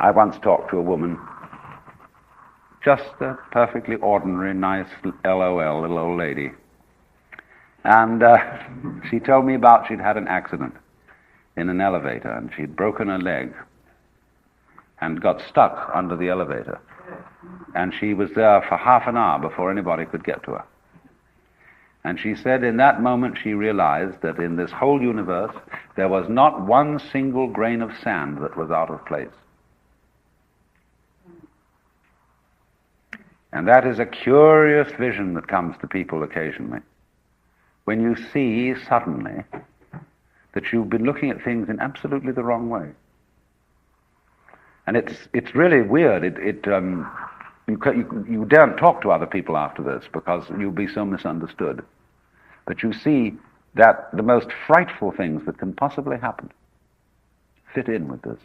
I once talked to a woman, just a perfectly ordinary, nice LOL, little old lady. And she told me about she'd had an accident in an elevator, and she'd broken her leg and got stuck under the elevator. And she was there for half an hour before anybody could get to her. And she said in that moment she realized that in this whole universe there was not one single grain of sand that was out of place. And that is a curious vision that comes to people occasionally. When you see suddenly that you've been looking at things in absolutely the wrong way. And it's really weird. You daren't talk to other people after this because you'll be so misunderstood. But you see that the most frightful things that can possibly happen fit in with this.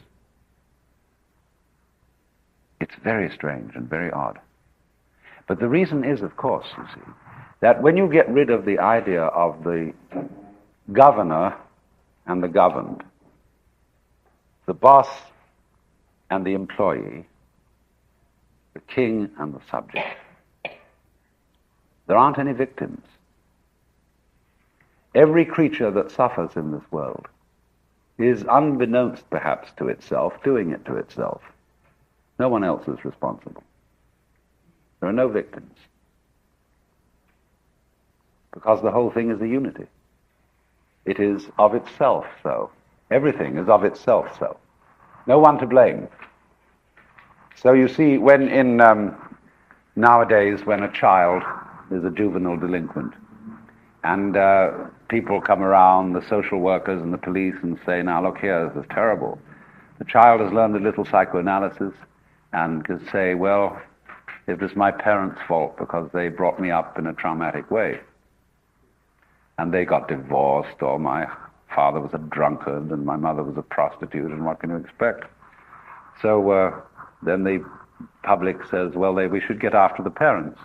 It's very strange and very odd. But the reason is, of course, you see, that when you get rid of the idea of the governor and the governed, the boss and the employee, the king and the subject, there aren't any victims. Every creature that suffers in this world is, unbeknownst perhaps to itself, doing it to itself. No one else is responsible. There are no victims. Because the whole thing is a unity. It is of itself so. Everything is of itself so. No one to blame. So you see, when nowadays when a child is a juvenile delinquent, and people come around, the social workers and the police, and say, now look here, this is terrible. The child has learned a little psychoanalysis and can say, well, it was my parents' fault because they brought me up in a traumatic way. And they got divorced, or my father was a drunkard and my mother was a prostitute, and what can you expect? So then the public says, well, we should get after the parents.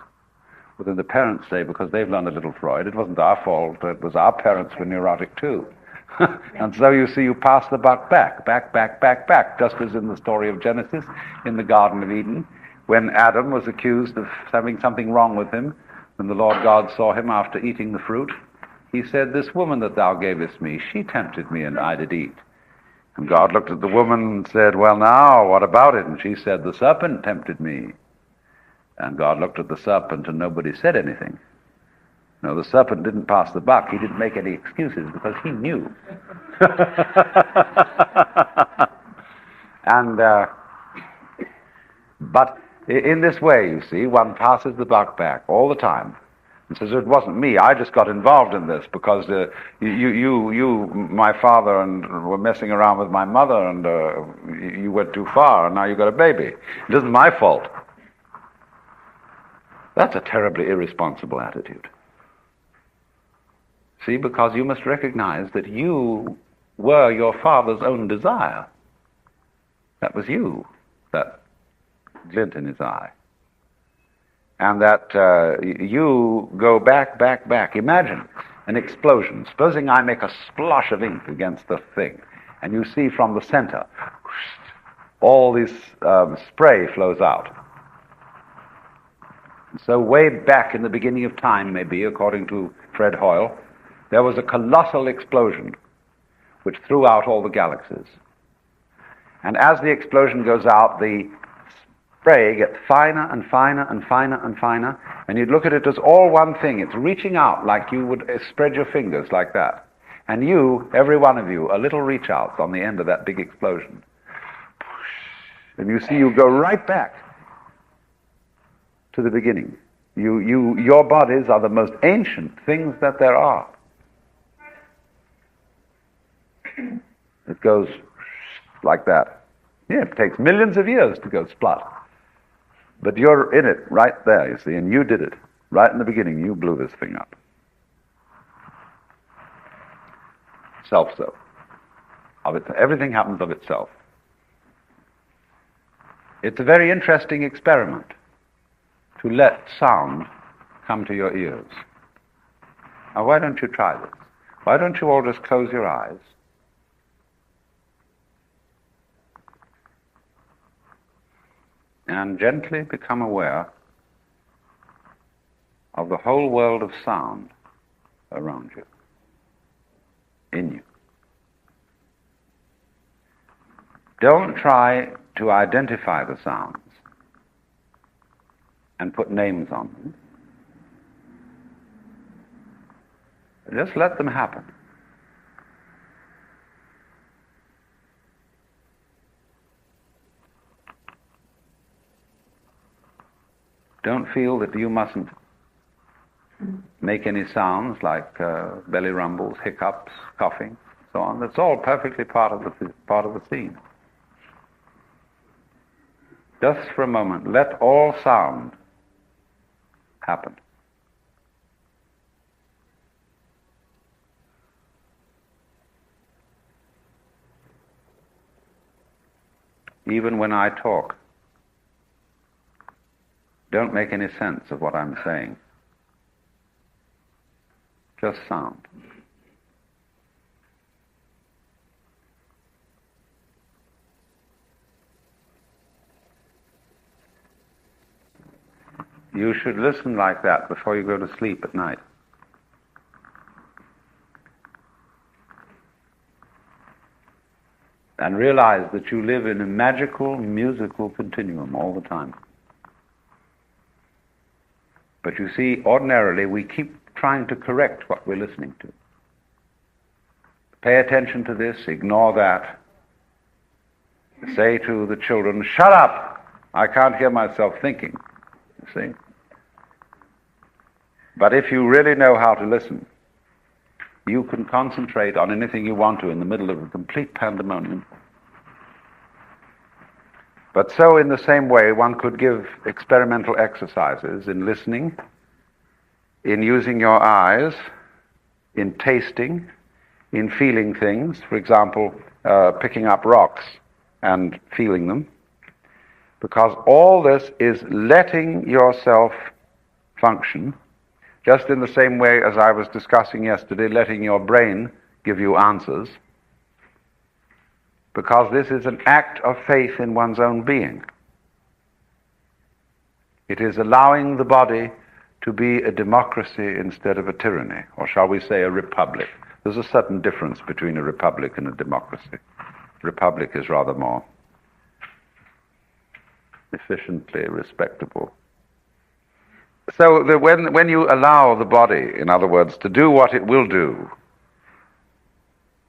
Well, then the parents say, because they've learned a little Freud, it wasn't our fault, it was our parents were neurotic too. And so you see, you pass the buck back, just as in the story of Genesis, in the Garden of Eden, when Adam was accused of having something wrong with him, when the Lord God saw him after eating the fruit, he said, this woman that thou gavest me, she tempted me and I did eat. And God looked at the woman and said, well now, what about it? And she said, the serpent tempted me. And God looked at the serpent and nobody said anything. No, the serpent didn't pass the buck. He didn't make any excuses because he knew. And, but in this way, you see, one passes the buck back all the time. And says, it wasn't me, I just got involved in this because you, my father, and were messing around with my mother, and you went too far, and now you got a baby. It isn't my fault. That's a terribly irresponsible attitude. See, because you must recognize that you were your father's own desire. That was you, that glint in his eye. And that you go back. Imagine an explosion. Supposing I make a splosh of ink against the thing, and you see from the center, all this spray flows out. So way back in the beginning of time, maybe, according to Fred Hoyle, there was a colossal explosion which threw out all the galaxies. And as the explosion goes out, the spray gets finer and finer and finer and finer, and you'd look at it as all one thing. It's reaching out like you would spread your fingers like that. And you, every one of you, are little reach outs on the end of that big explosion. And you see, you go right back to the beginning. Your bodies are the most ancient things that there are. It goes like that. Yeah, it takes millions of years to go splat. But you're in it right there, you see, and you did it. Right in the beginning, you blew this thing up. Self-so. Everything happens of itself. It's a very interesting experiment to let sound come to your ears. Now, why don't you try this? Why don't you all just close your eyes? and gently become aware of the whole world of sound around you, in you. Don't try to identify the sounds and put names on them. Just let them happen. Don't feel that you mustn't make any sounds like belly rumbles, hiccups, coughing, so on. That's all perfectly part of the scene. Just for a moment, let all sound happen. Even when I talk, don't make any sense of what I'm saying. Just sound. You should listen like that before you go to sleep at night. And realize that you live in a magical, musical continuum all the time. But you see, ordinarily we keep trying to correct what we're listening to. Pay attention to this, ignore that. Say to the children, shut up! I can't hear myself thinking. You see? But if you really know how to listen, you can concentrate on anything you want to in the middle of a complete pandemonium. But so in the same way, one could give experimental exercises in listening, in using your eyes, in tasting, in feeling things. For example, picking up rocks and feeling them. Because all this is letting yourself function, just in the same way as I was discussing yesterday, letting your brain give you answers. Because this is an act of faith in one's own being. It is allowing the body to be a democracy instead of a tyranny, or shall we say a republic. There's a certain difference between a republic and a democracy. Republic is rather more efficiently respectable. So that when you allow the body, in other words, to do what it will do,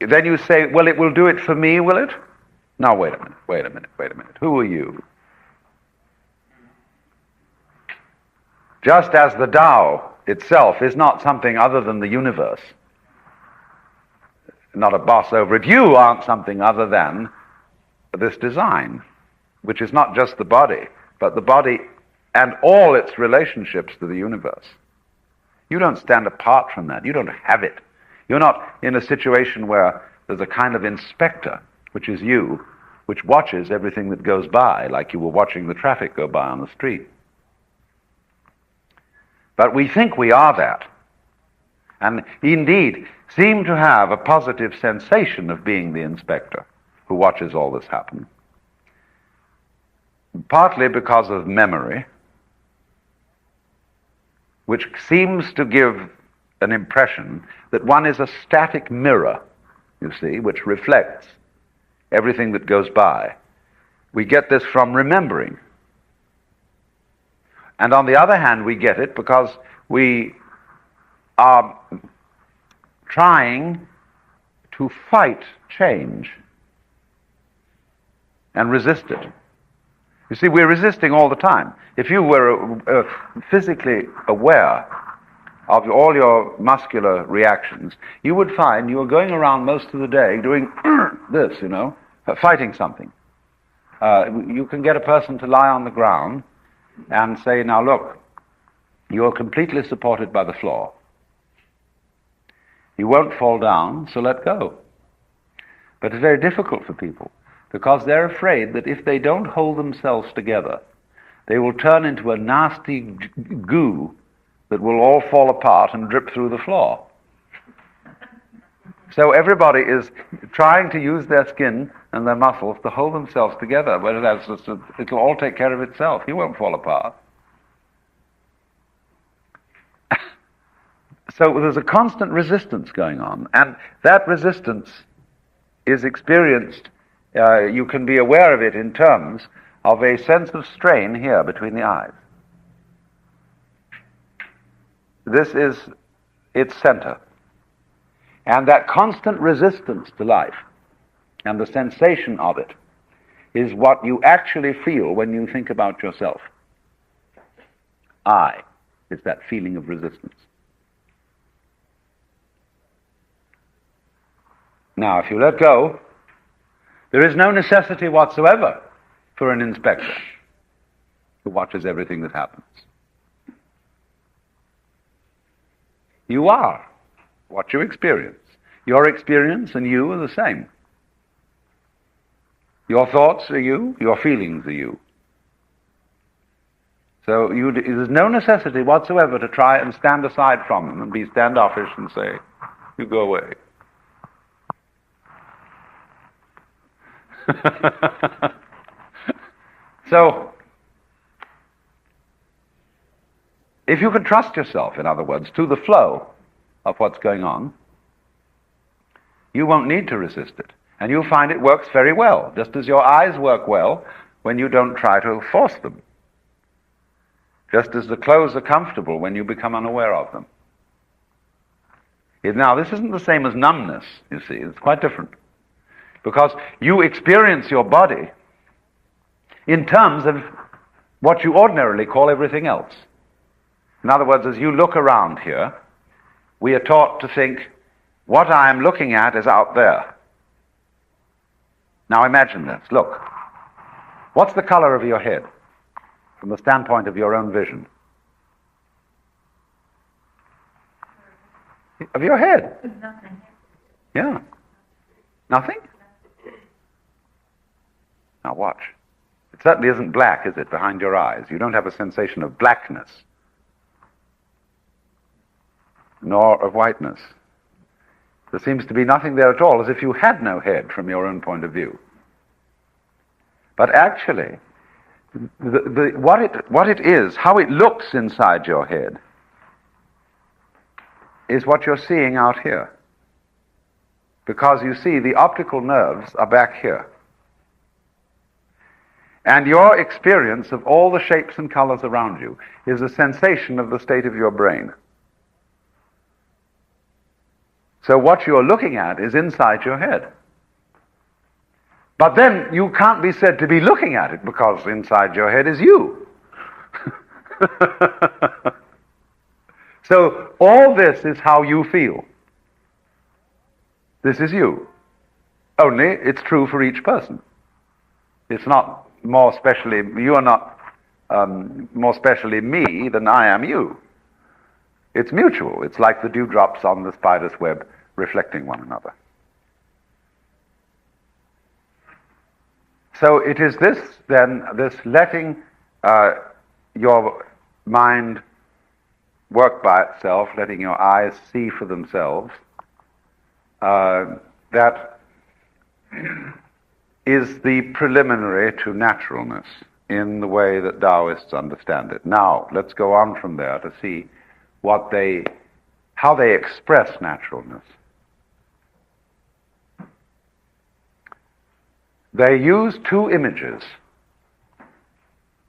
then you say, well, it will do it for me, will it? No, wait a minute. Who are you? Just as the Tao itself is not something other than the universe, not a boss over it, you aren't something other than this design, which is not just the body, but the body and all its relationships to the universe. You don't stand apart from that. You don't have it. You're not in a situation where there's a kind of inspector, which is you, which watches everything that goes by, like you were watching the traffic go by on the street. But we think we are that, and indeed seem to have a positive sensation of being the inspector who watches all this happen. Partly because of memory, which seems to give an impression that one is a static mirror, you see, which reflects everything that goes by. We get this from remembering. And on the other hand, we get it because we are trying to fight change and resist it. You see, we're resisting all the time. If you were physically aware of all your muscular reactions, you would find you were going around most of the day doing this, fighting something. You can get a person to lie on the ground and say, now look, you're completely supported by the floor. You won't fall down, so let go. But it's very difficult for people because they're afraid that if they don't hold themselves together, they will turn into a nasty goo that will all fall apart and drip through the floor. So everybody is trying to use their skin and their muscles to hold themselves together, whereas it'll all take care of itself. You won't fall apart. So there's a constant resistance going on, and that resistance is experienced, you can be aware of it in terms of a sense of strain here between the eyes. This is its center. And that constant resistance to life and the sensation of it is what you actually feel when you think about yourself. I is that feeling of resistance. Now, if you let go, there is no necessity whatsoever for an inspector who watches everything that happens. You are what you experience. Your experience and you are the same. Your thoughts are you, your feelings are you. So there's no necessity whatsoever to try and stand aside from them and be standoffish and say, you go away. So, if you can trust yourself, in other words, to the flow of what's going on, you won't need to resist it. And you'll find it works very well, just as your eyes work well when you don't try to force them. Just as the clothes are comfortable when you become unaware of them. Now, this isn't the same as numbness, you see. It's quite different. Because you experience your body in terms of what you ordinarily call everything else. In other words, as you look around here, we are taught to think, what I am looking at is out there. Now imagine this. Look. What's the color of your head from the standpoint of your own vision? Of your head? Nothing. Yeah. Nothing? Now watch. It certainly isn't black, is it, behind your eyes? You don't have a sensation of blackness, nor of whiteness. There seems to be nothing there at all, as if you had no head from your own point of view. But actually, what it is, how it looks inside your head, is what you're seeing out here. Because you see, the optical nerves are back here. And your experience of all the shapes and colors around you is a sensation of the state of your brain. So what you're looking at is inside your head. But then you can't be said to be looking at it because inside your head is you. So all this is how you feel. This is you. Only it's true for each person. It's not more specially, you are not more specially me than I am you. It's mutual. It's like the dewdrops on the spider's web reflecting one another. So it is this, then, this letting your mind work by itself, letting your eyes see for themselves, that is the preliminary to naturalness in the way that Taoists understand it. Now, let's go on from there to see how they express naturalness. They use two images.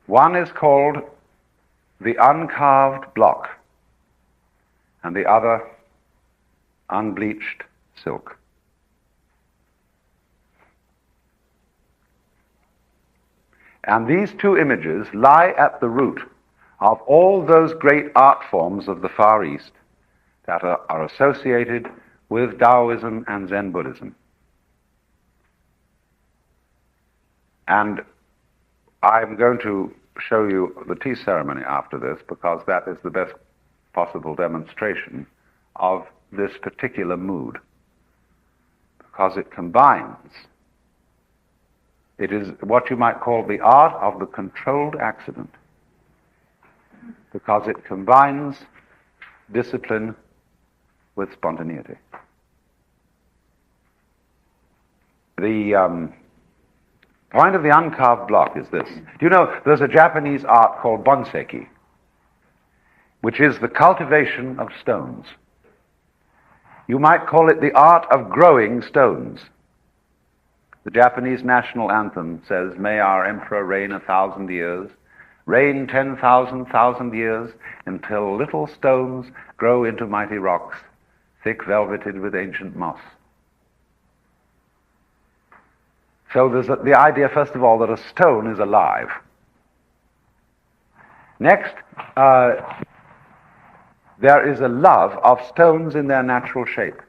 One is called the uncarved block, and the other unbleached silk. And these two images lie at the root of all those great art forms of the Far East that are associated with Taoism and Zen Buddhism. And I'm going to show you the tea ceremony after this, because that is the best possible demonstration of this particular mood, because it combines. It is what you might call the art of the controlled accident, because it combines discipline with spontaneity. The point of the uncarved block is this. Do you know there's a Japanese art called bonseki, which is the cultivation of stones. You might call it the art of growing stones. The Japanese national anthem says, "May our emperor reign 1,000 years, reign 10,000 years, until little stones grow into mighty rocks, thick velveted with ancient moss." So there's the idea, first of all, that a stone is alive. Next, there is a love of stones in their natural shape.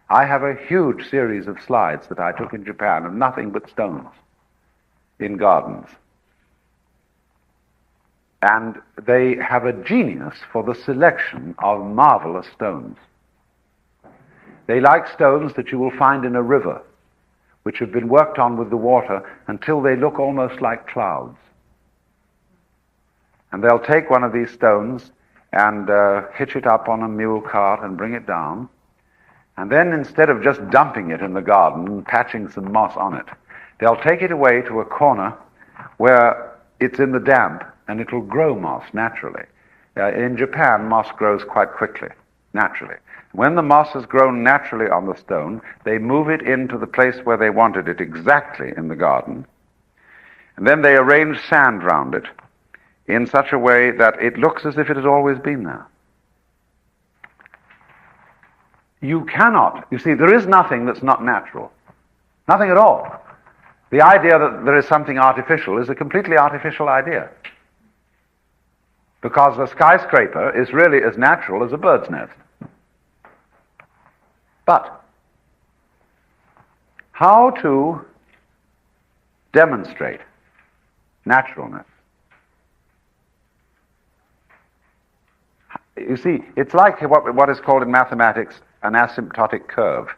I have a huge series of slides that I took in Japan of nothing but stones in gardens. And they have a genius for the selection of marvelous stones. They like stones that you will find in a river, which have been worked on with the water until they look almost like clouds. And they'll take one of these stones and hitch it up on a mule cart and bring it down. And then instead of just dumping it in the garden and patching some moss on it, they'll take it away to a corner where it's in the damp and it'll grow moss naturally. In Japan, moss grows quite quickly, naturally. When the moss has grown naturally on the stone, they move it into the place where they wanted it exactly in the garden. And then they arrange sand round it in such a way that it looks as if it has always been there. You cannot, you see, there is nothing that's not natural. Nothing at all. The idea that there is something artificial is a completely artificial idea. Because a skyscraper is really as natural as a bird's nest. But how to demonstrate naturalness? You see, it's like what is called in mathematics an asymptotic curve.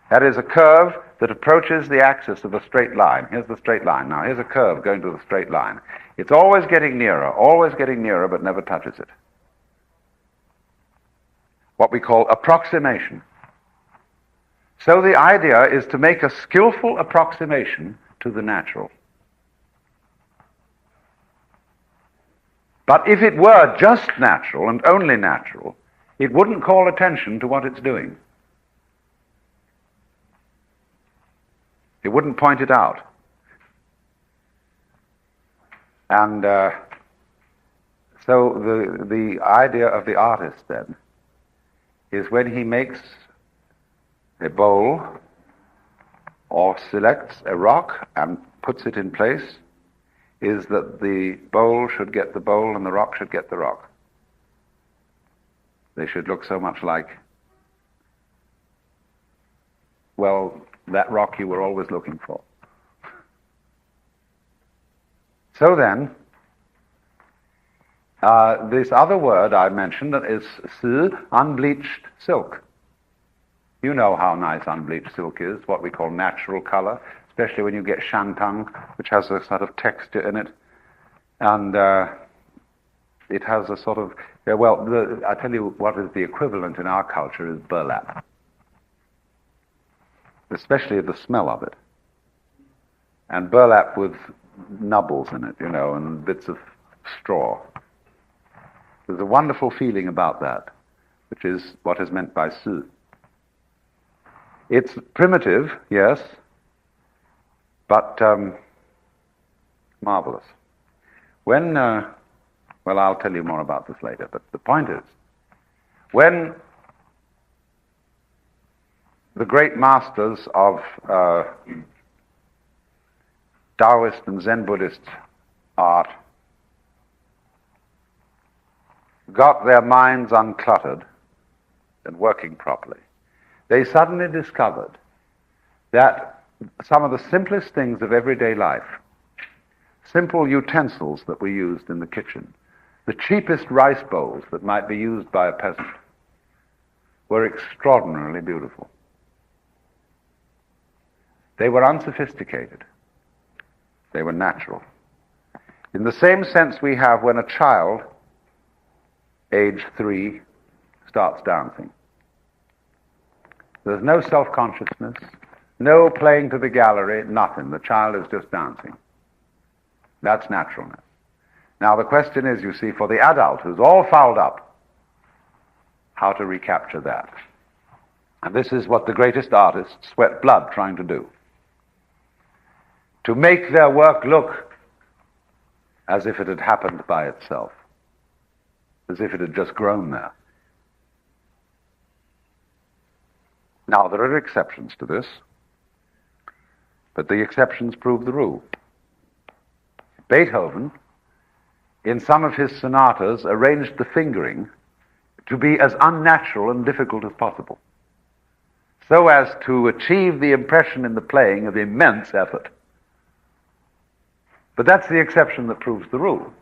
That is a curve that approaches the axis of a straight line. Here's the straight line. Now, here's a curve going to the straight line. It's always getting nearer, but never touches it. What we call approximation. So the idea is to make a skillful approximation to the natural. But if it were just natural and only natural, it wouldn't call attention to what it's doing. It wouldn't point it out. And so the idea of the artist then is when he makes a bowl or selects a rock and puts it in place, is that the bowl should get the bowl and the rock should get the rock. They should look so much like, well, that rock you were always looking for. So then, this other word I mentioned that is unbleached silk. You know how nice unbleached silk is, what we call natural color, especially when you get shantang, which has a sort of texture in it. And it has a sort of, I tell you what is the equivalent in our culture is burlap. Especially the smell of it. And burlap with nubbles in it, and bits of straw. There's a wonderful feeling about that, which is what is meant by su. It's primitive, yes, but marvelous. When, I'll tell you more about this later, but the point is, when the great masters of Taoist and Zen Buddhist art got their minds uncluttered and working properly, they suddenly discovered that some of the simplest things of everyday life, simple utensils that were used in the kitchen, the cheapest rice bowls that might be used by a peasant, were extraordinarily beautiful. They were unsophisticated. They were natural. In the same sense we have when a child, age 3, starts dancing. There's no self-consciousness, No playing to the gallery, nothing. The child is just dancing. That's naturalness. Now the question is, you see, for the adult who's all fouled up, how to recapture that. And this is what the greatest artists sweat blood trying to do. To make their work look as if it had happened by itself, as if it had just grown there. Now, there are exceptions to this, but the exceptions prove the rule. Beethoven, in some of his sonatas, arranged the fingering to be as unnatural and difficult as possible, so as to achieve the impression in the playing of immense effort. But that's the exception that proves the rule.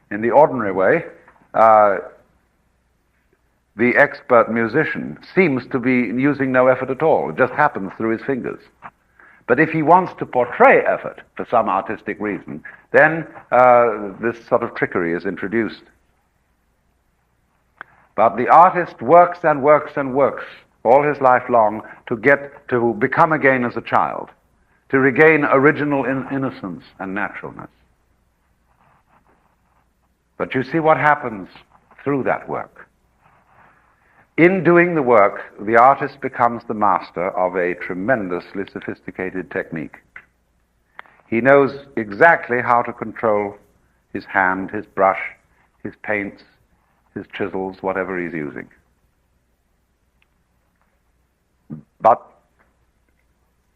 In the ordinary way, the expert musician seems to be using no effort at all. It just happens through his fingers. But if he wants to portray effort for some artistic reason, then this sort of trickery is introduced. But the artist works and works and works all his life long to become again as a child, to regain original innocence and naturalness. But you see what happens through that work. In doing the work, the artist becomes the master of a tremendously sophisticated technique. He knows exactly how to control his hand, his brush, his paints, his chisels, whatever he's using. But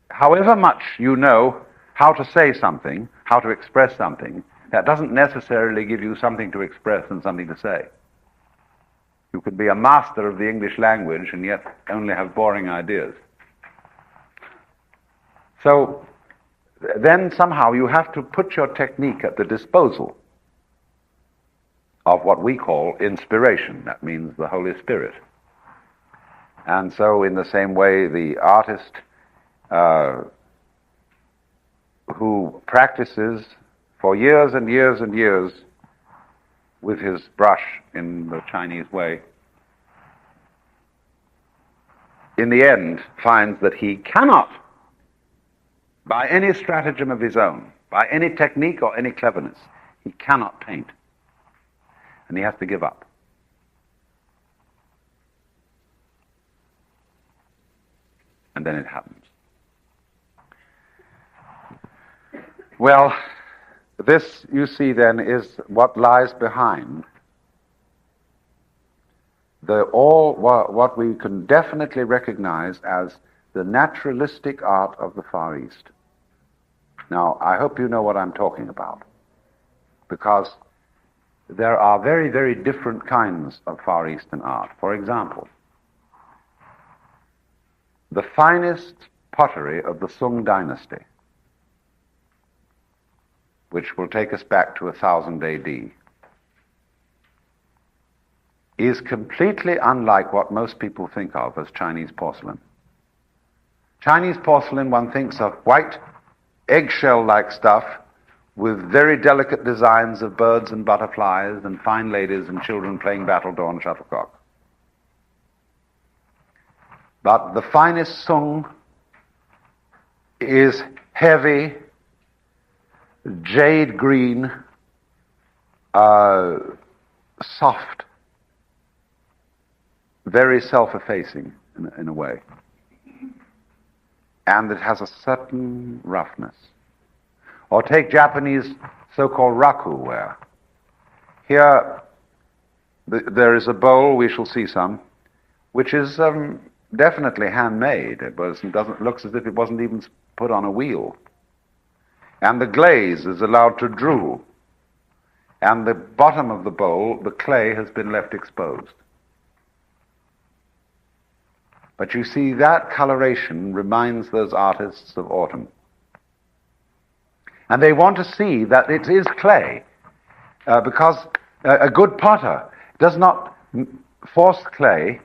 however much you know how to say something, how to express something, that doesn't necessarily give you something to express and something to say. You could be a master of the English language and yet only have boring ideas. So then somehow you have to put your technique at the disposal of what we call inspiration. That means the Holy Spirit. And so in the same way, the artist who practices for years and years and years with his brush in the Chinese way, in the end finds that he cannot, by any stratagem of his own, by any technique or any cleverness, he cannot paint. And he has to give up. And then it happens. Well, this, you see, then, is what lies behind what we can definitely recognize as the naturalistic art of the Far East. Now, I hope you know what I'm talking about, because there are very, very different kinds of Far Eastern art. For example, the finest pottery of the Sung dynasty, which will take us back to 1000 AD, is completely unlike what most people think of as Chinese porcelain. Chinese porcelain, one thinks of white, eggshell-like stuff with very delicate designs of birds and butterflies and fine ladies and children playing battledore shuttlecock. But the finest Sung is heavy, jade green, soft, very self-effacing in a way. And it has a certain roughness. Or take Japanese so-called raku ware. Here there is a bowl, we shall see some, which is definitely handmade. It looks as if it wasn't even put on a wheel. And the glaze is allowed to drool. And the bottom of the bowl, the clay, has been left exposed. But you see, that coloration reminds those artists of autumn. And they want to see that it is clay, because a good potter does not force clay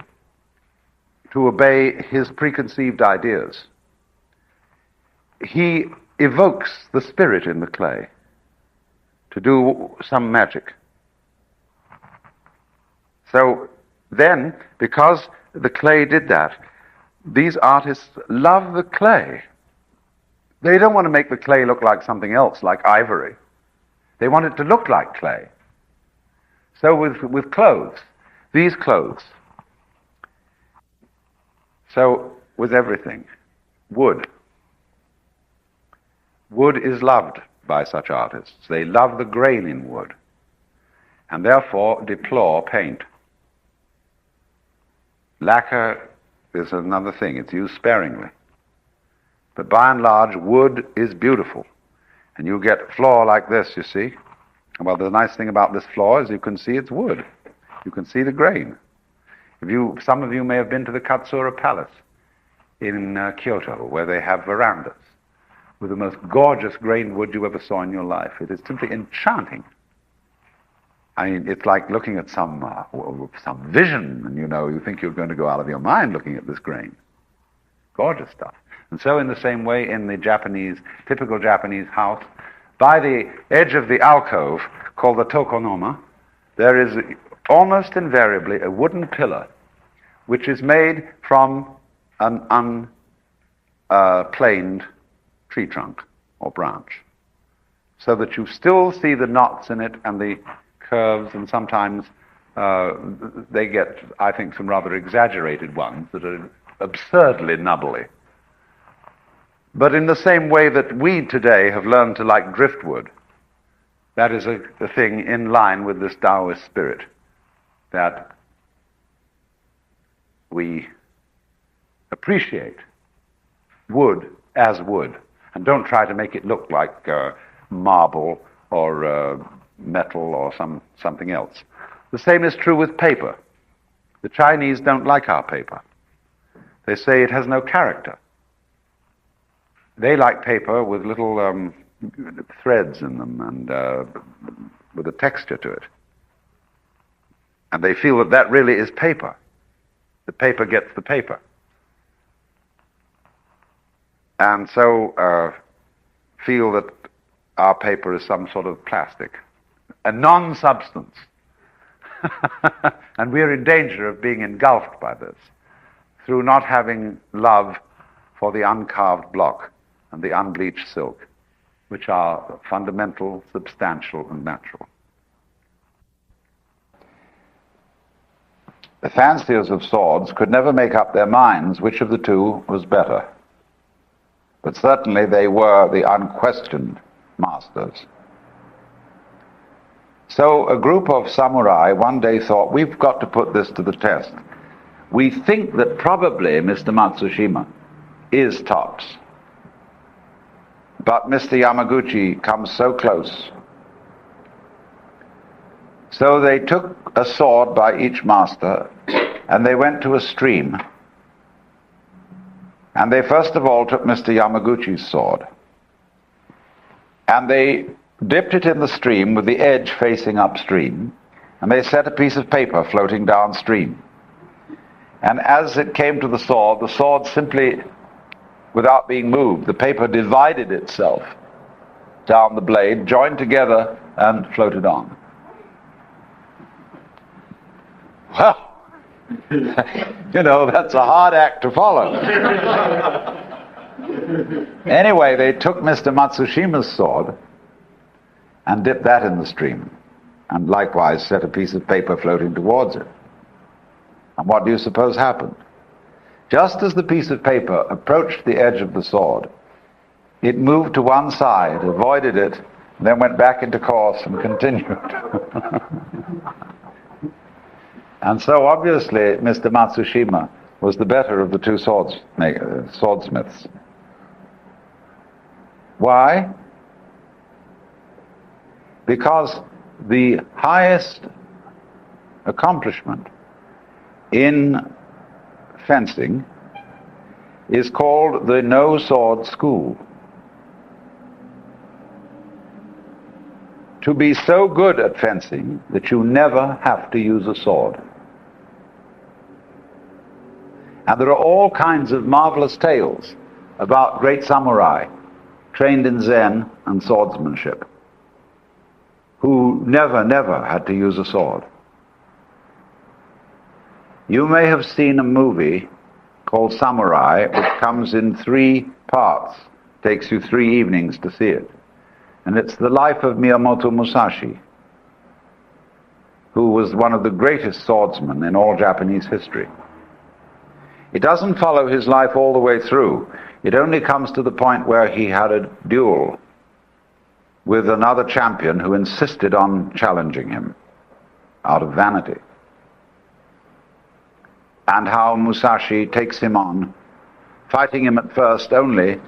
to obey his preconceived ideas. He evokes the spirit in the clay to do some magic. So then, because the clay did that, these artists love the clay They don't want to make the clay look like something else, like ivory. They want it to look like clay. So with clothes, these clothes. So with everything, wood. Wood is loved by such artists. They love the grain in wood, and therefore deplore paint. Lacquer is another thing. It's used sparingly. But by and large, wood is beautiful. And you get a floor like this, you see. Well, the nice thing about this floor is you can see it's wood. You can see the grain. Some of you may have been to the Katsura Palace in Kyoto, where they have verandas with the most gorgeous grained wood you ever saw in your life. It is simply enchanting. I mean, it's like looking at some vision, and you think you're going to go out of your mind looking at this grain. Gorgeous stuff. And so in the same way, in the typical Japanese house, by the edge of the alcove, called the tokonoma, there is almost invariably a wooden pillar, which is made from an unplaned tree trunk or branch, so that you still see the knots in it and the curves, and sometimes they get, I think, some rather exaggerated ones that are absurdly nubbly. But in the same way that we today have learned to like driftwood, that is a thing in line with this Taoist spirit, that we appreciate wood as wood, and don't try to make it look like marble or metal or something else. The same is true with paper. The Chinese don't like our paper. They say it has no character. They like paper with little threads in them and with a texture to it. And they feel that really is paper. The paper gets the paper. And so feel that our paper is some sort of plastic, a non-substance. And we're in danger of being engulfed by this through not having love for the uncarved block and the unbleached silk, which are fundamental, substantial, and natural. The fanciers of swords could never make up their minds which of the two was better, but certainly they were the unquestioned masters. So a group of samurai one day thought, we've got to put this to the test. We think that probably Mr. Matsushima is tops, but Mr. Yamaguchi comes so close. So they took a sword by each master, and they went to a stream. And they first of all took Mr. Yamaguchi's sword, and they dipped it in the stream with the edge facing upstream, and they set a piece of paper floating downstream. And as it came to the sword simply, without being moved, the paper divided itself down the blade, joined together, and floated on. Well, that's a hard act to follow. Anyway, they took Mr. Matsushima's sword and dipped that in the stream, and likewise set a piece of paper floating towards it. And what do you suppose happened? Just as the piece of paper approached the edge of the sword, it moved to one side, avoided it, then went back into course and continued. And so obviously Mr. Matsushima was the better of the two swordsmiths. Why? Because the highest accomplishment in fencing is called the no-sword school. To be so good at fencing that you never have to use a sword. And there are all kinds of marvelous tales about great samurai trained in Zen and swordsmanship who never had to use a sword. You may have seen a movie called Samurai, which comes in 3 parts. Takes you 3 evenings to see it. And it's the life of Miyamoto Musashi, who was one of the greatest swordsmen in all Japanese history. It doesn't follow his life all the way through. It only comes to the point where he had a duel with another champion who insisted on challenging him out of vanity. And how Musashi takes him on, fighting him at first only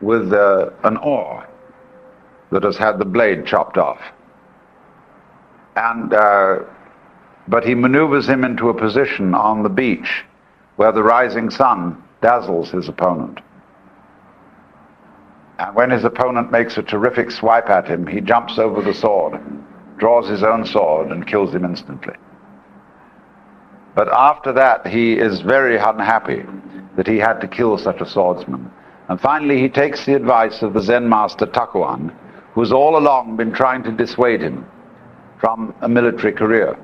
with an oar that has had the blade chopped off. And but he maneuvers him into a position on the beach where the rising sun dazzles his opponent. And when his opponent makes a terrific swipe at him, he jumps over the sword, draws his own sword, and kills him instantly. But after that, he is very unhappy that he had to kill such a swordsman. And finally, he takes the advice of the Zen master Takuan, who's all along been trying to dissuade him from a military career.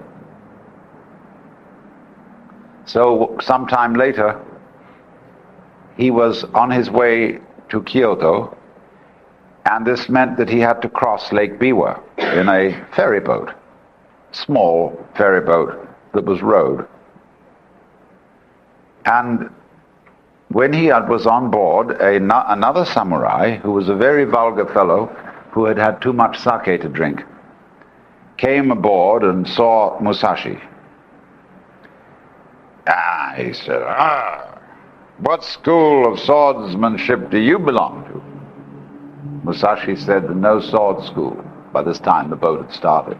So sometime later, he was on his way to Kyoto, and this meant that he had to cross Lake Biwa in a ferry boat, small ferry boat that was rowed. And when he was on board, another samurai, who was a very vulgar fellow, who had had too much sake to drink, came aboard and saw Musashi. He said, what school of swordsmanship do you belong to? Musashi said, the no sword school. By this time the boat had started.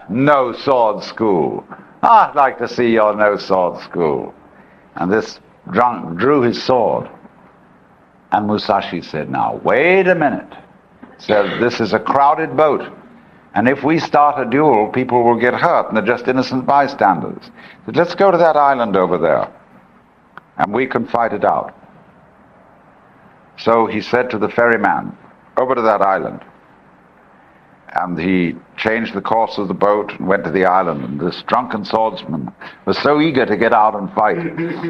No sword school. I'd like to see your no sword school. And this drunk drew his sword. And Musashi said, now, wait a minute. Said, this is a crowded boat. And if we start a duel, people will get hurt, and they're just innocent bystanders. He said, let's go to that island over there, and we can fight it out. So he said to the ferryman, over to that island. And he changed the course of the boat and went to the island. And this drunken swordsman was so eager to get out and fight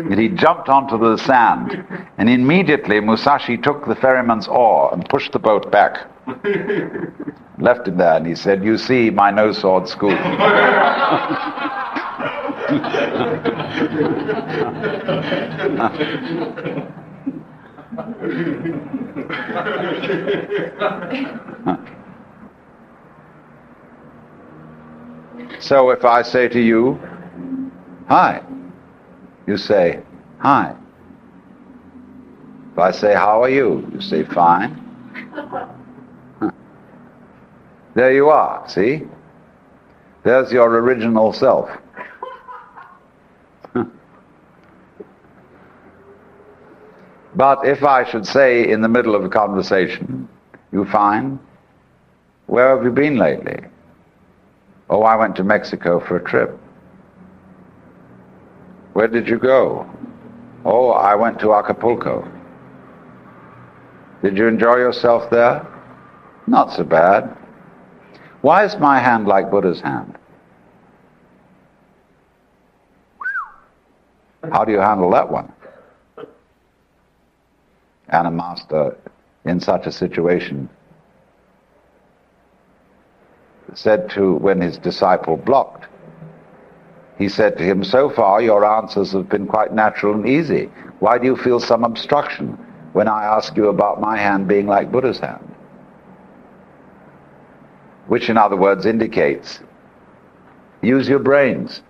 that he jumped onto the sand. And immediately Musashi took the ferryman's oar and pushed the boat back. Left him there, and he said, you see my no sword school. So if I say to you, hi, you say, hi. If I say, how are you? You say, fine. There you are, see? There's your original self. But if I should say in the middle of a conversation, you fine? Where have you been lately? Oh, I went to Mexico for a trip. Where did you go? Oh, I went to Acapulco. Did you enjoy yourself there? Not so bad. Why is my hand like Buddha's hand? How do you handle that one? And a master in such a situation said to, when his disciple blocked, he said to him, so far your answers have been quite natural and easy. Why do you feel some obstruction when I ask you about my hand being like Buddha's hand? Which in other words indicates, use your brains.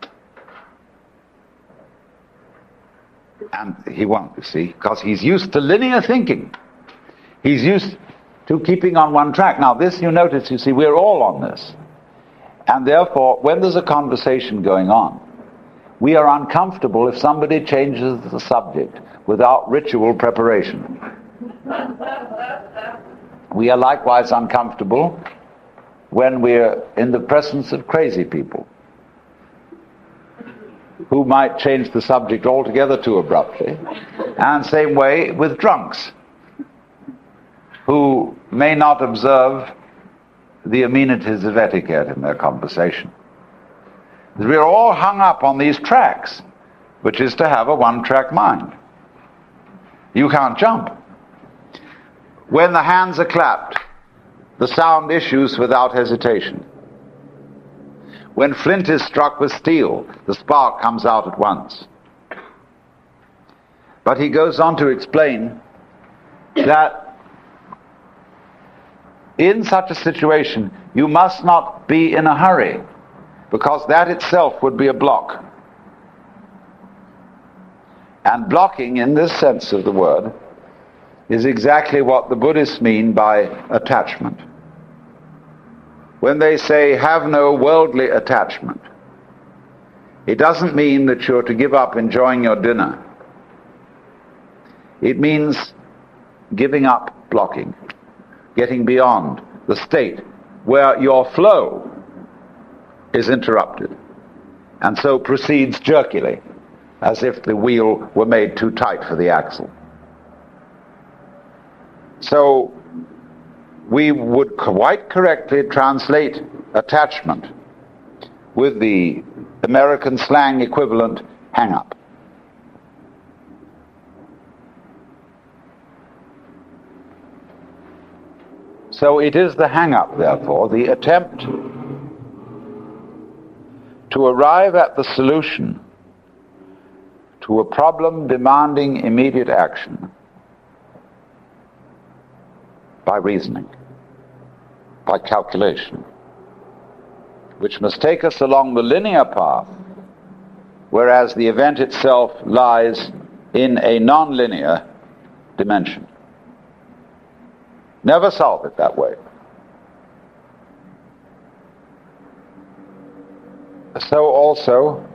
And he won't, you see, because he's used to linear thinking. He's used to keeping on one track. Now this, you notice, you see, we're all on this. And therefore, when there's a conversation going on, we are uncomfortable if somebody changes the subject without ritual preparation. We are likewise uncomfortable when we're in the presence of crazy people who might change the subject altogether too abruptly, and same way with drunks who may not observe the amenities of etiquette in their conversation. We're all hung up on these tracks, which is to have a one-track mind. You can't jump. When the hands are clapped, the sound issues without hesitation. When flint is struck with steel, the spark comes out at once. But he goes on to explain that in such a situation, you must not be in a hurry, because that itself would be a block. And blocking, in this sense of the word, is exactly what the Buddhists mean by attachment. When they say, have no worldly attachment, it doesn't mean that you're to give up enjoying your dinner. It means giving up blocking, getting beyond the state where your flow is interrupted, and so proceeds jerkily, as if the wheel were made too tight for the axle. So we would quite correctly translate attachment with the American slang equivalent, hang up. So it is the hang up, therefore, the attempt to arrive at the solution to a problem demanding immediate action by reasoning, by calculation, which must take us along the linear path, whereas the event itself lies in a non-linear dimension. Never solve it that way. So also,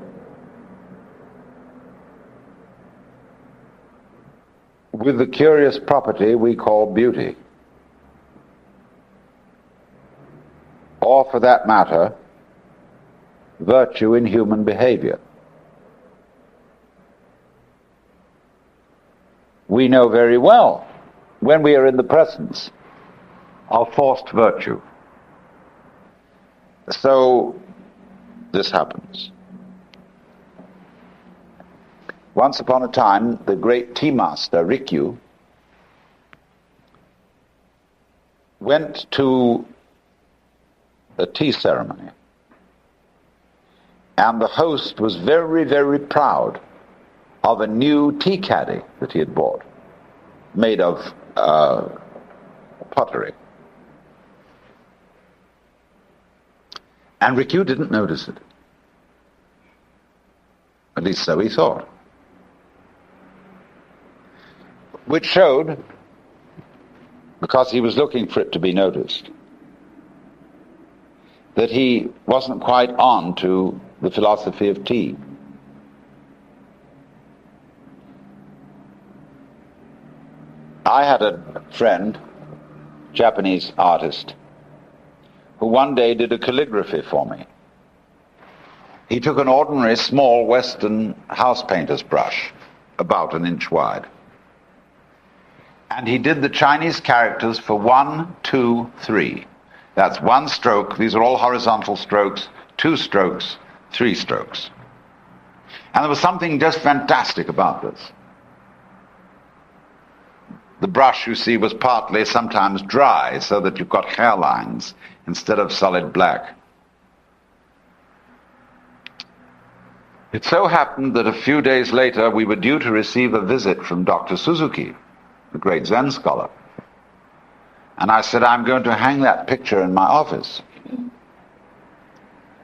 with the curious property we call beauty, or for that matter, virtue in human behavior. We know very well when we are in the presence of forced virtue. So this happens. Once upon a time, the great tea master, Rikyu, went to a tea ceremony, and the host was very, very proud of a new tea caddy that he had bought, made of pottery. And Rikyu didn't notice it. At least so he thought. Which showed, because he was looking for it to be noticed, that he wasn't quite on to the philosophy of tea. I had a friend, Japanese artist, who one day did a calligraphy for me. He took an ordinary small Western house painter's brush, about an inch wide, and he did the Chinese characters for 1, 2, 3. That's one stroke, these are all horizontal strokes, 2 strokes, 3 strokes. And there was something just fantastic about this. The brush, you see, was partly sometimes dry, so that you've got hairlines instead of solid black. It so happened that a few days later we were due to receive a visit from Dr. Suzuki, the great Zen scholar. And I said, I'm going to hang that picture in my office.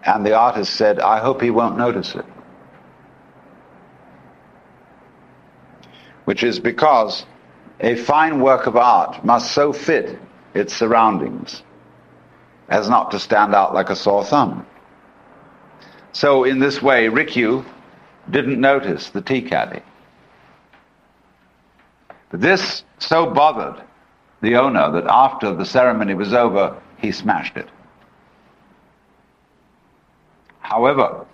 And the artist said, I hope he won't notice it. Which is because a fine work of art must so fit its surroundings as not to stand out like a sore thumb. So in this way, Rikyu didn't notice the tea caddy. But this so bothered the owner that after the ceremony was over, he smashed it. However,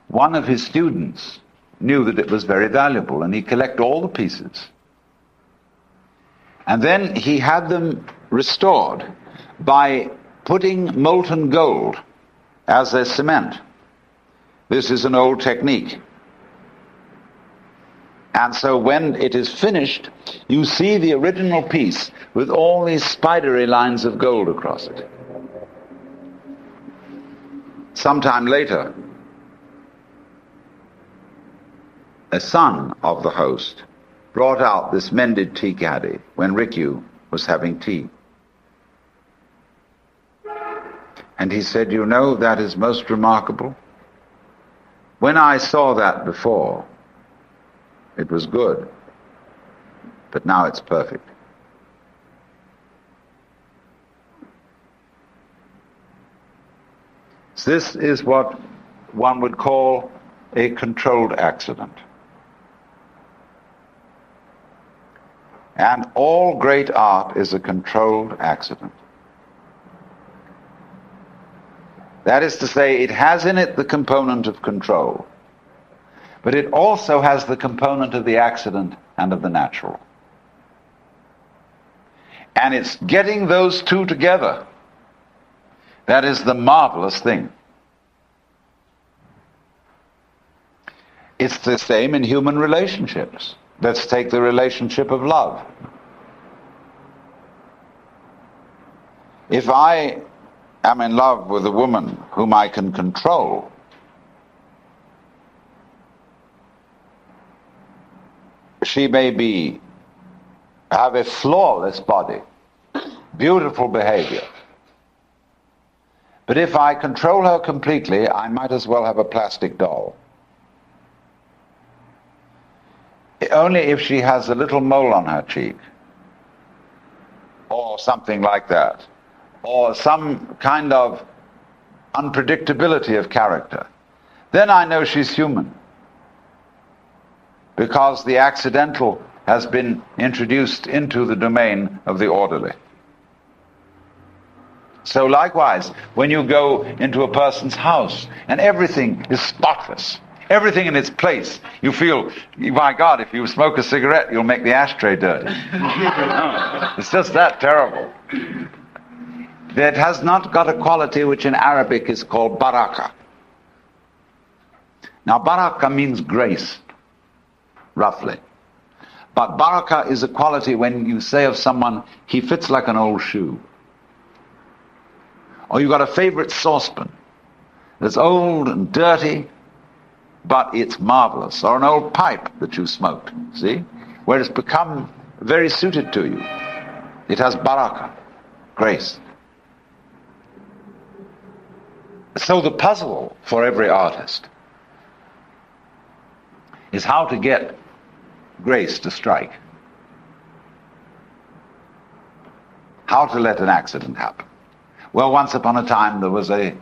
one of his students knew that it was very valuable, and he collected all the pieces. And then he had them restored by putting molten gold as their cement. This is an old technique. And so when it is finished, you see the original piece with all these spidery lines of gold across it. Sometime later, a son of the host brought out this mended tea caddy when Rikyu was having tea. And he said, "You know, that is most remarkable. When I saw that before, it was good, but now it's perfect." This is what one would call a controlled accident. And all great art is a controlled accident. That is to say, it has in it the component of control, but it also has the component of the accident and of the natural. And it's getting those two together that is the marvelous thing. It's the same in human relationships. Let's take the relationship of love. If I am in love with a woman whom I can control, she may have a flawless body, beautiful behavior. But if I control her completely, I might as well have a plastic doll. Only if she has a little mole on her cheek, or something like that, or some kind of unpredictability of character, then I know she's human, because the accidental has been introduced into the domain of the orderly. So likewise, when you go into a person's house and everything is spotless, everything in its place, you feel, my God, if you smoke a cigarette, you'll make the ashtray dirty. It's just that terrible. It has not got a quality which in Arabic is called baraka. Now, baraka means grace, roughly. But baraka is a quality when you say of someone, he fits like an old shoe. Or you've got a favorite saucepan that's old and dirty, but it's marvelous. Or an old pipe that you smoked, see? Where it's become very suited to you. It has baraka, grace. So the puzzle for every artist is how to get grace to strike. How to let an accident happen. Well, once upon a time there was a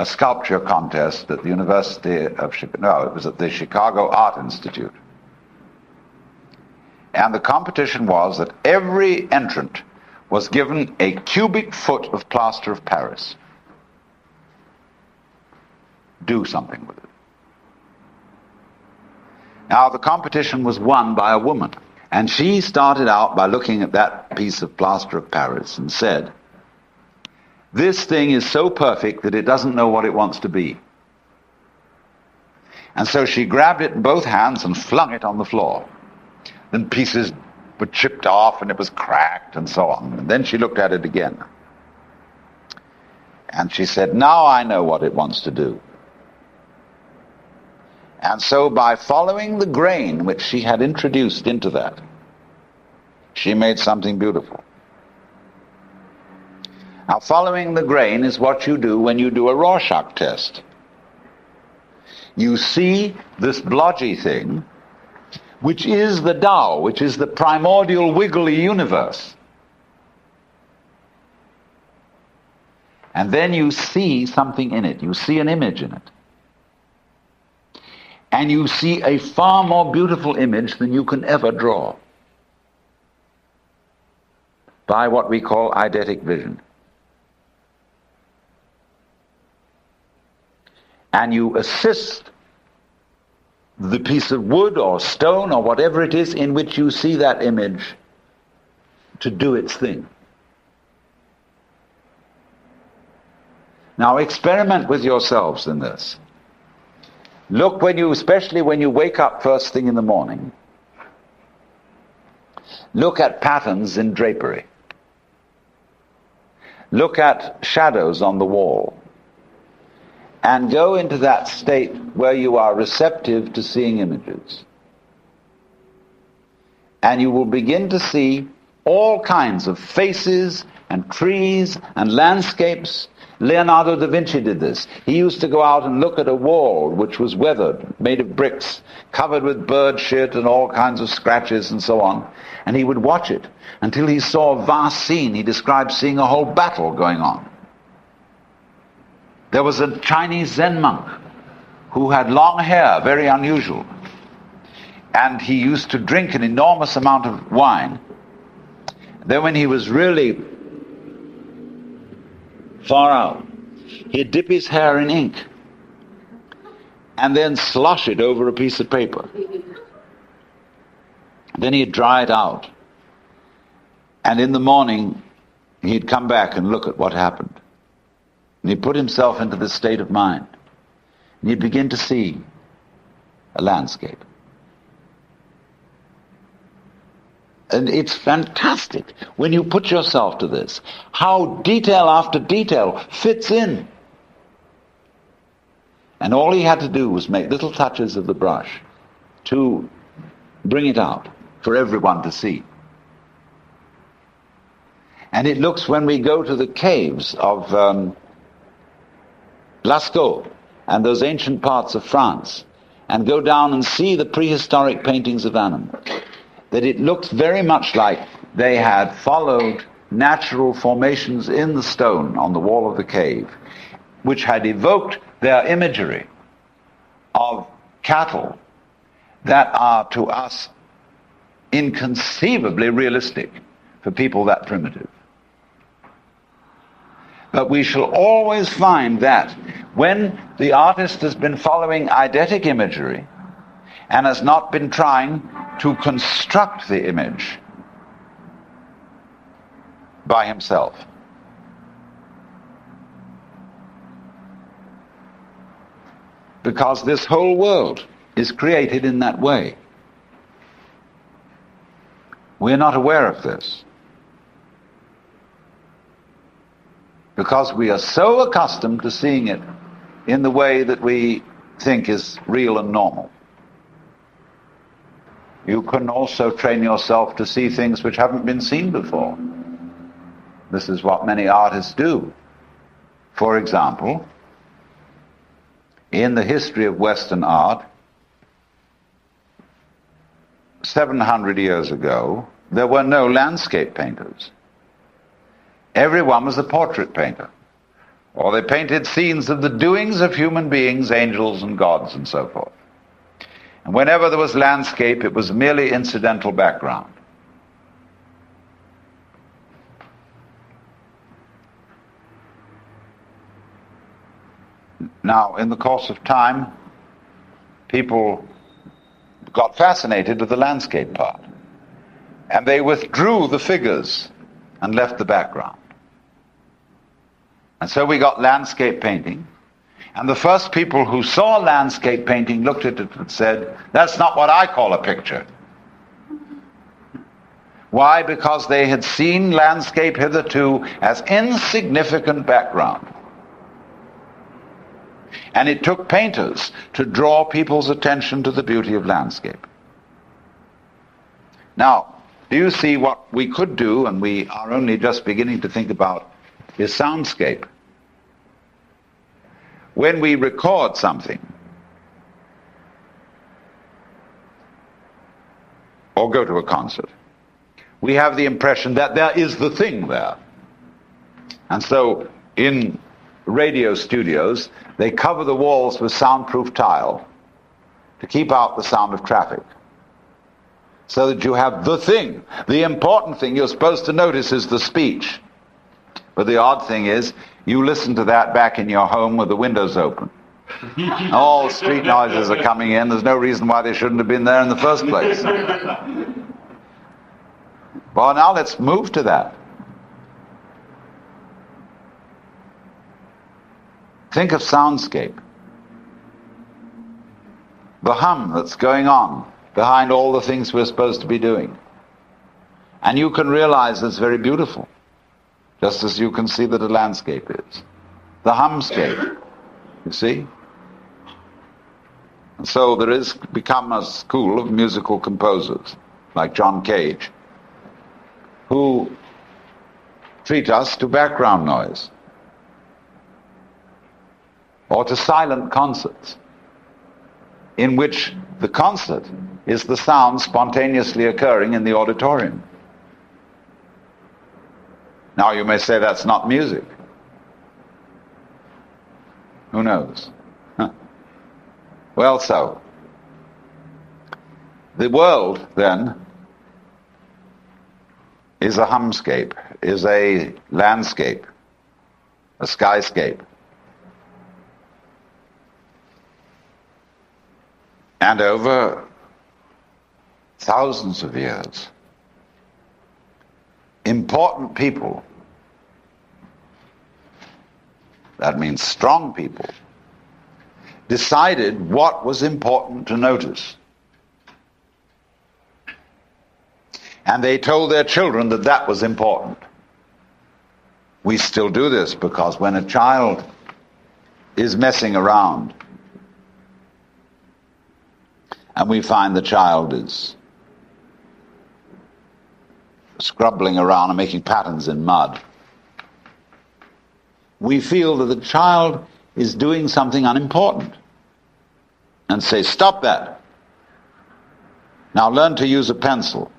sculpture contest at the University of Chicago. No, it was at the Chicago Art Institute. And the competition was that every entrant was given a cubic foot of plaster of Paris. Do something with it. Now, the competition was won by a woman. And she started out by looking at that piece of plaster of Paris and said, "This thing is so perfect that it doesn't know what it wants to be." And so she grabbed it in both hands and flung it on the floor. Then pieces were chipped off and it was cracked and so on. And then she looked at it again. And she said, "Now I know what it wants to do." And so by following the grain which she had introduced into that, she made something beautiful. Now, following the grain is what you do when you do a Rorschach test. You see this blodgy thing, which is the Tao, which is the primordial wiggly universe. And then you see something in it. You see an image in it. And you see a far more beautiful image than you can ever draw by what we call eidetic vision. And you assist the piece of wood or stone or whatever it is in which you see that image to do its thing. Now experiment with yourselves in this. Look, especially when you wake up first thing in the morning, Look at patterns in drapery. Look at shadows on the wall. And go into that state where you are receptive to seeing images. And you will begin to see all kinds of faces and trees and landscapes. Leonardo da Vinci did this. He used to go out and look at a wall which was weathered, made of bricks, covered with bird shit and all kinds of scratches and so on. And he would watch it until he saw a vast scene. He described seeing a whole battle going on. There was a Chinese Zen monk who had long hair, very unusual. And he used to drink an enormous amount of wine. Then when he was really far out, he'd dip his hair in ink and then slosh it over a piece of paper. Then he'd dry it out. And in the morning, he'd come back and look at what happened. And he'd put himself into this state of mind. And he'd begin to see a landscape. And it's fantastic when you put yourself to this, how detail after detail fits in. And all he had to do was make little touches of the brush to bring it out for everyone to see. And it looks, when we go to the caves of Lascaux and those ancient parts of France, and go down and see the prehistoric paintings of animals, that it looks very much like they had followed natural formations in the stone on the wall of the cave, which had evoked their imagery of cattle that are to us inconceivably realistic for people that primitive. But we shall always find that when the artist has been following eidetic imagery and has not been trying to construct the image by himself, because this whole world is created in that way. We're not aware of this because we are so accustomed to seeing it in the way that we think is real and normal. You can also train yourself to see things which haven't been seen before. This is what many artists do. For example, in the history of Western art, 700 years ago, there were no landscape painters. Everyone was a portrait painter. Or they painted scenes of the doings of human beings, angels and gods and so forth. And whenever there was landscape, it was merely incidental background. Now, in the course of time, people got fascinated with the landscape part. And they withdrew the figures and left the background. And so we got landscape painting. And the first people who saw landscape painting looked at it and said, "That's not what I call a picture." Why? Because they had seen landscape hitherto as insignificant background. And it took painters to draw people's attention to the beauty of landscape. Now, do you see what we could do, and we are only just beginning to think about, is soundscape. When we record something, or go to a concert, we have the impression that there is the thing there. And so in radio studios, they cover the walls with soundproof tile to keep out the sound of traffic, so that you have the thing. The important thing you're supposed to notice is the speech. But the odd thing is, you listen to that back in your home with the windows open. All street noises are coming in. There's no reason why they shouldn't have been there in the first place. Well, now let's move to that. Think of soundscape. The hum that's going on behind all the things we're supposed to be doing. And you can realize it's very beautiful, just as you can see that a landscape is. The humscape, you see? And so there is become a school of musical composers, like John Cage, who treat us to background noise, or to silent concerts, in which the concert is the sound spontaneously occurring in the auditorium. Now you may say that's not music. Who knows? Huh. Well, so the world then is a humscape, is a landscape, a skyscape. And over thousands of years, important people, that means strong people, decided what was important to notice. And they told their children that that was important. We still do this because when a child is messing around and we find the child is scrubbling around and making patterns in mud, we feel that the child is doing something unimportant and say, stop that. Now learn to use a pencil.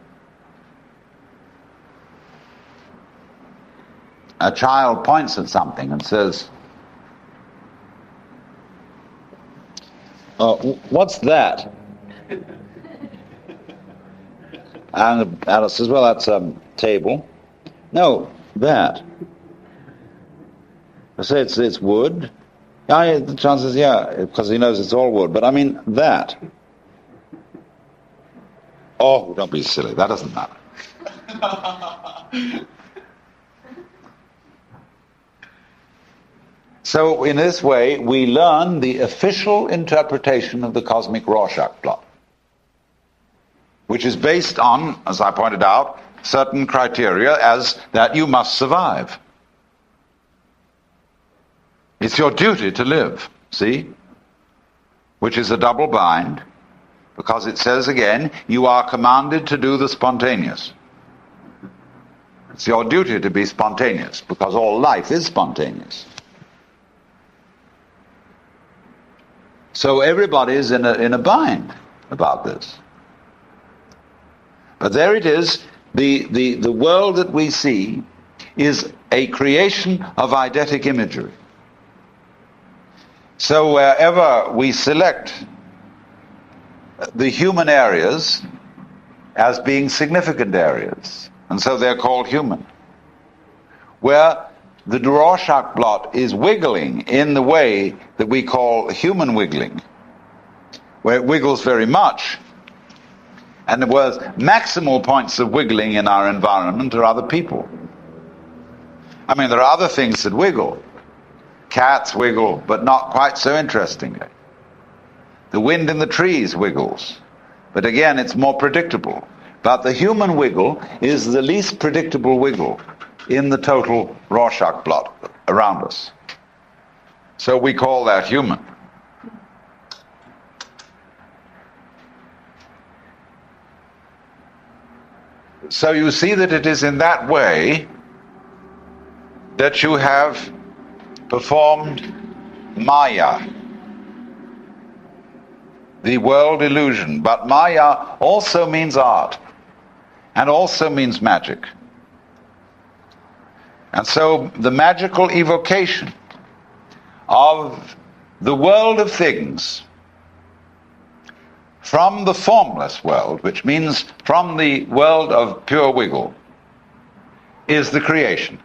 A child points at something and says, what's that? And Alice says, well, that's a table. No, that. I say it's wood. Yeah, the child says, yeah, because he knows it's all wood. But I mean, that. Oh, don't be silly. That doesn't matter. So in this way, we learn the official interpretation of the cosmic Rorschach plot, which is based on, as I pointed out, certain criteria as that you must survive. It's your duty to live, see? Which is a double bind, because it says again, you are commanded to do the spontaneous. It's your duty to be spontaneous, because all life is spontaneous. So everybody's in a bind about this. But there it is, the world that we see is a creation of eidetic imagery. So wherever we select the human areas as being significant areas, and so they're called human, where the Rorschach blot is wiggling in the way that we call human wiggling, where it wiggles very much, and there was maximal points of wiggling in our environment are other people. I mean, there are other things that wiggle. Cats wiggle, but not quite so interestingly. The wind in the trees wiggles, but again, it's more predictable. But the human wiggle is the least predictable wiggle in the total Rorschach blot around us. So we call that human. So you see that it is in that way that you have performed Maya, the world illusion. But Maya also means art, and also means magic. And so the magical evocation of the world of things from the formless world, which means from the world of pure wiggle, is the creation.